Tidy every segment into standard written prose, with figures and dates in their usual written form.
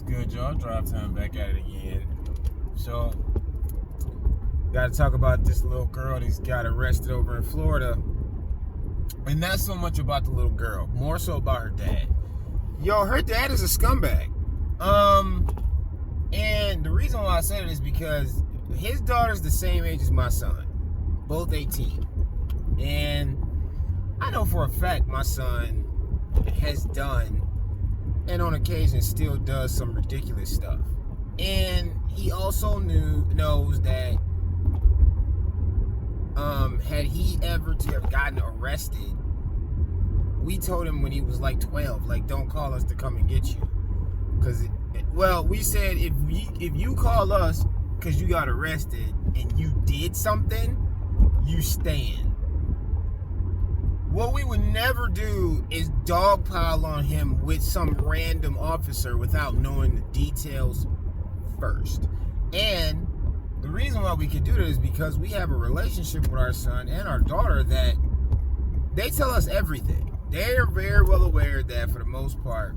good, y'all? Drive time back at it again. So, got to talk about this little girl that got arrested over in Florida. And not so much about the little girl, more so about her dad. Yo, her dad is a scumbag. And the reason why I say it is because his daughter's the same age as my son, both 18. And I know for a fact my son has done, and on occasion still does, some ridiculous stuff. And he also knows that had he ever to have gotten arrested, we told him when he was like 12, like, don't call us to come and get you. We said if you call us because you got arrested and you did something, you stand. What we would never do is dogpile on him with some random officer without knowing the details first. And the reason why we can do that is because we have a relationship with our son and our daughter that they tell us everything. They are very well aware that for the most part,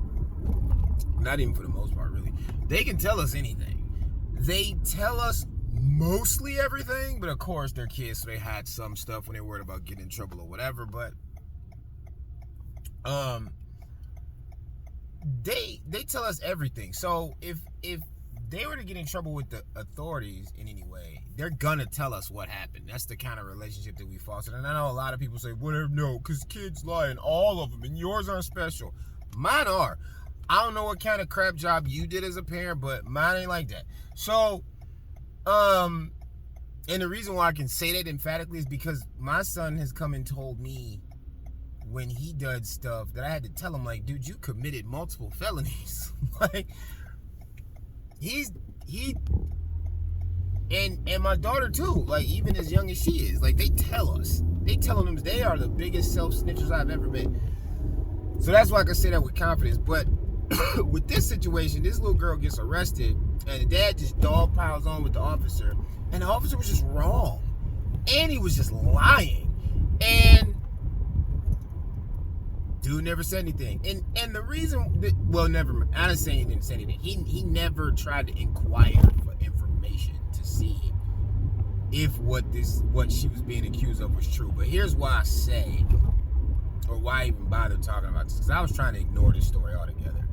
not even for the most part really, they can tell us anything. They tell us mostly everything, but of course they're kids, so they hide some stuff when they're worried about getting in trouble or whatever. But they tell us everything. So if they were to get in trouble with the authorities in any way, they're gonna tell us what happened. That's the kind of relationship that we fostered. And I know a lot of people say, whatever, no, because kids lie, and all of them, and yours aren't special. Mine are. I don't know what kind of crap job you did as a parent, but mine ain't like that. So, and the reason why I can say that emphatically is because my son has come and told me when he did stuff that I had to tell him, like, dude, you committed multiple felonies. Like, and my daughter too, like, even as young as she is, like, they tell us. They telling them they are the biggest self-snitchers I've ever been. So that's why I can say that with confidence. But with this situation, this little girl gets arrested, and the dad just dog piles on with the officer, and the officer was just wrong, and he was just lying, and dude never said anything. And the reason that, well, never, I didn't say he didn't say anything. He never tried to inquire for information to see if what she was being accused of was true. But here's why I say, or why I even bother talking about this, because I was trying to ignore this story altogether.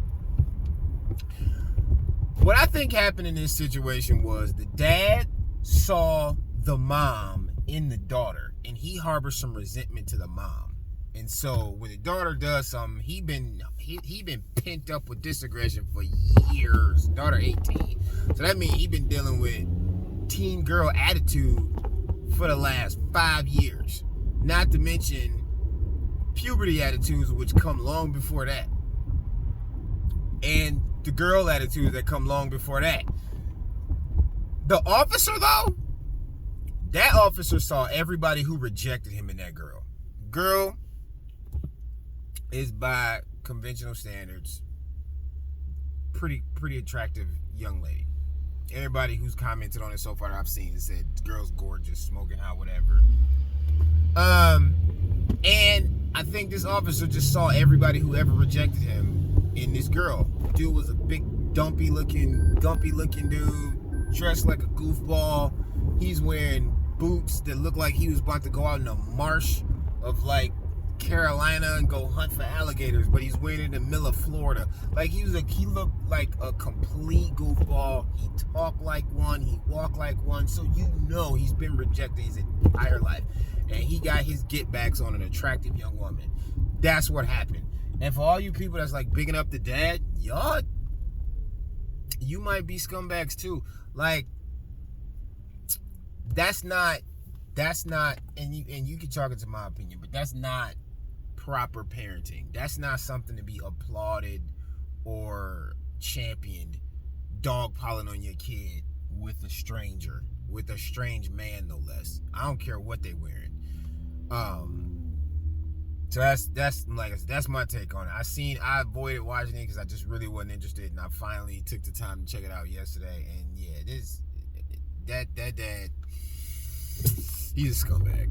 What I think happened in this situation was the dad saw the mom in the daughter, and he harbors some resentment to the mom. And so when the daughter does something, he been pent up with this aggression for years. Daughter 18. So that means he been dealing with teen girl attitude for the last 5 years. Not to mention puberty attitudes, which come long before that. And the girl attitudes that come long before that. The officer, though, that officer saw everybody who rejected him in that girl. Girl is, by conventional standards, pretty attractive young lady. Everybody who's commented on it so far that I've seen said, girl's gorgeous, smoking hot, whatever. And I think this officer just saw everybody who ever rejected him in this girl. Dude was a big, gumpy looking dude, dressed like a goofball. He's wearing boots that look like he was about to go out in a marsh of, like, Carolina and go hunt for alligators, but he's wearing it in the middle of Florida. Like, he looked like a complete goofball. He talked like one, he walked like one, so you know he's been rejected his entire life. And he got his get backs on an attractive young woman. That's what happened. And for all you people that's like bigging up the dad, y'all, you might be scumbags too. Like, that's not, and you can chalk it to my opinion, but that's not proper parenting. That's not something to be applauded or championed, dogpiling on your kid with a stranger, with a strange man, no less. I don't care what they wearing. So that's my take on it. I avoided watching it because I just really wasn't interested, and I finally took the time to check it out yesterday. And yeah, that dad, he's a scumbag.